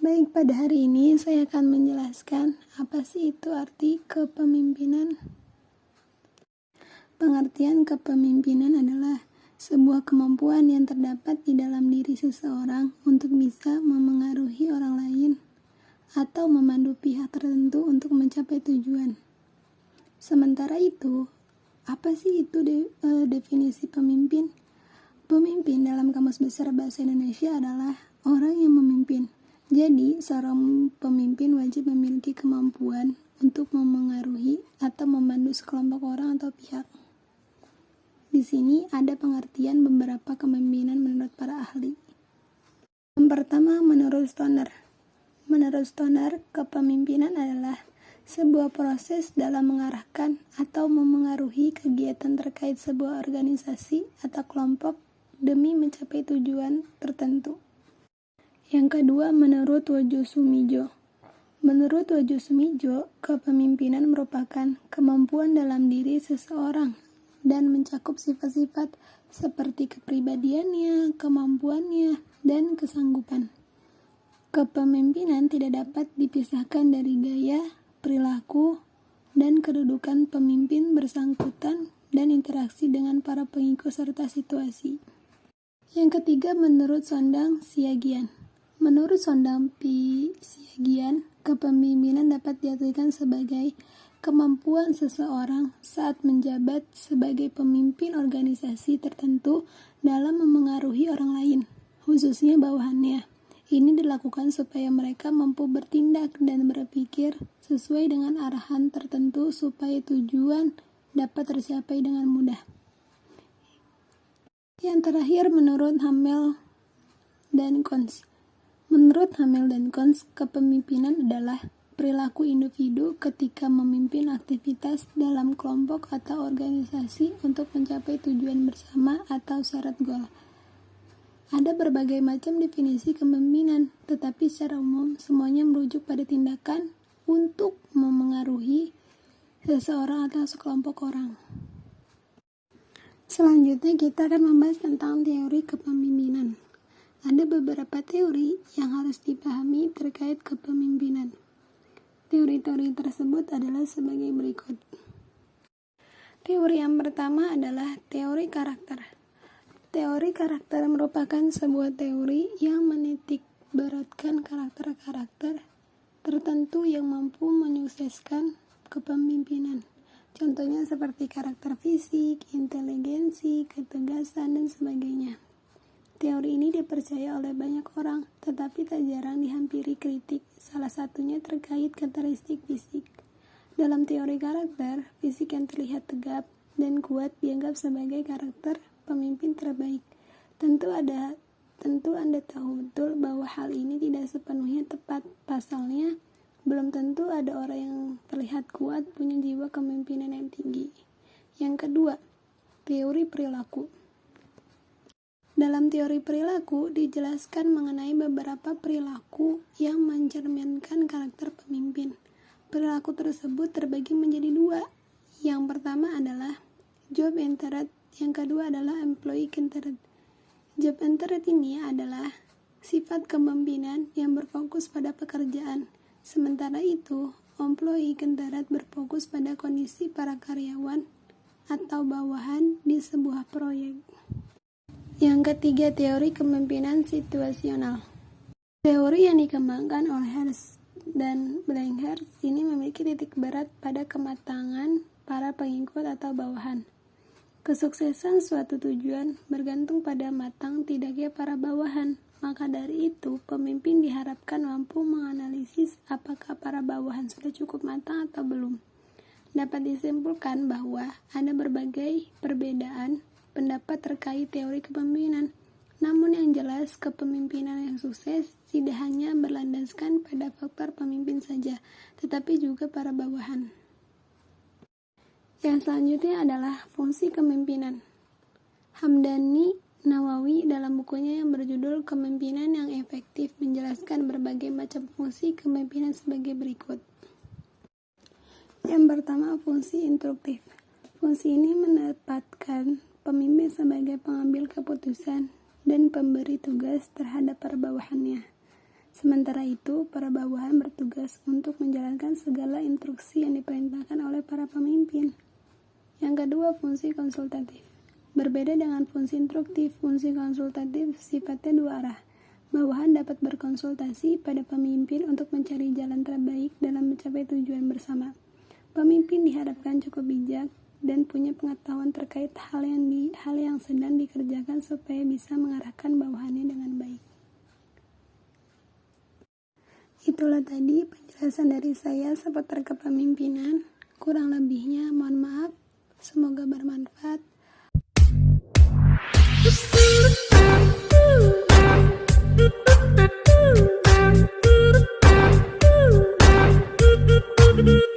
Baik, pada hari ini saya akan menjelaskan apa sih itu arti kepemimpinan. Pengertian kepemimpinan adalah sebuah kemampuan yang terdapat di dalam diri seseorang untuk bisa memengaruhi orang lain atau memandu pihak tertentu untuk mencapai tujuan. Sementara itu, apa sih itu definisi pemimpin? Pemimpin dalam Kamus Besar Bahasa Indonesia adalah orang yang memimpin. Jadi, seorang pemimpin wajib memiliki kemampuan untuk memengaruhi atau memandu sekelompok orang atau pihak. Di sini ada pengertian beberapa kepemimpinan menurut para ahli. Yang pertama, menurut Stoner. Menurut Stoner, kepemimpinan adalah sebuah proses dalam mengarahkan atau memengaruhi kegiatan terkait sebuah organisasi atau kelompok demi mencapai tujuan tertentu. Yang kedua, menurut Wojo Sumijo. Menurut Wojo Sumijo, kepemimpinan merupakan kemampuan dalam diri seseorang dan mencakup sifat-sifat seperti kepribadiannya, kemampuannya, dan kesanggupan. Kepemimpinan tidak dapat dipisahkan dari gaya, perilaku, dan kedudukan pemimpin bersangkutan dan interaksi dengan para pengikut serta situasi. Yang ketiga, menurut Sondang Siagian. Menurut Sondang Siagian, kepemimpinan dapat diartikan sebagai kemampuan seseorang saat menjabat sebagai pemimpin organisasi tertentu dalam memengaruhi orang lain, khususnya bawahannya. Ini dilakukan supaya mereka mampu bertindak dan berpikir sesuai dengan arahan tertentu supaya tujuan dapat tercapai dengan mudah. Yang terakhir, menurut Hamel dan Kons. Menurut Hamel dan Kons, kepemimpinan adalah perilaku individu ketika memimpin aktivitas dalam kelompok atau organisasi untuk mencapai tujuan bersama atau syarat goal. Ada berbagai macam definisi kepemimpinan, tetapi secara umum semuanya merujuk pada tindakan untuk memengaruhi seseorang atau sekelompok orang. Selanjutnya kita akan membahas tentang teori kepemimpinan. Ada beberapa teori yang harus dipahami terkait kepemimpinan. Teori-teori tersebut adalah sebagai berikut. Teori yang pertama adalah teori karakter. Teori karakter merupakan sebuah teori yang menitik beratkan karakter-karakter tertentu yang mampu menyukseskan kepemimpinan. Contohnya seperti karakter fisik, inteligensi, ketegasan, dan sebagainya. Teori ini dipercaya oleh banyak orang, tetapi tak jarang dihampiri kritik, salah satunya terkait karakteristik fisik. Dalam teori karakter, fisik yang terlihat tegap dan kuat dianggap sebagai karakter pemimpin terbaik. Tentu Anda tahu betul bahwa hal ini tidak sepenuhnya tepat. Pasalnya, belum tentu ada orang yang terlihat kuat punya jiwa kepemimpinan yang tinggi. Yang kedua, teori perilaku. Dalam teori perilaku dijelaskan mengenai beberapa perilaku yang mencerminkan karakter pemimpin. Perilaku tersebut terbagi menjadi dua. Yang pertama adalah job interest, yang kedua adalah employee interest. Job interest ini adalah sifat kepemimpinan yang berfokus pada pekerjaan. Sementara itu, employee interest berfokus pada kondisi para karyawan atau bawahan di sebuah proyek. Yang ketiga, teori kepemimpinan situasional. Teori yang dikembangkan oleh Hertz dan Blanchard ini memiliki titik berat pada kematangan para pengikut atau bawahan. Kesuksesan suatu tujuan bergantung pada matang tidaknya para bawahan. Maka dari itu, pemimpin diharapkan mampu menganalisis apakah para bawahan sudah cukup matang atau belum. Dapat disimpulkan bahwa ada berbagai perbedaan pendapat terkait teori kepemimpinan. Namun yang jelas, kepemimpinan yang sukses tidak hanya berlandaskan pada faktor pemimpin saja, tetapi juga para bawahan. Yang selanjutnya adalah fungsi kepemimpinan. Hamdani Nawawi dalam bukunya yang berjudul Kepemimpinan yang Efektif menjelaskan berbagai macam fungsi kepemimpinan sebagai berikut. Yang pertama, fungsi instruktif. Fungsi ini menempatkan Pemimpin sebagai pengambil keputusan dan pemberi tugas terhadap para bawahannya. Sementara itu, para bawahan bertugas untuk menjalankan segala instruksi yang diperintahkan oleh para pemimpin. Yang kedua, fungsi konsultatif. Berbeda dengan fungsi instruktif, fungsi konsultatif sifatnya dua arah. Bawahan dapat berkonsultasi pada pemimpin untuk mencari jalan terbaik dalam mencapai tujuan bersama. Pemimpin diharapkan cukup bijak dan punya pengetahuan terkait hal yang sedang dikerjakan supaya bisa mengarahkan bawahannya dengan baik. Itulah tadi penjelasan dari saya seputar kepemimpinan. Kurang lebihnya mohon maaf. Semoga bermanfaat. Thank you.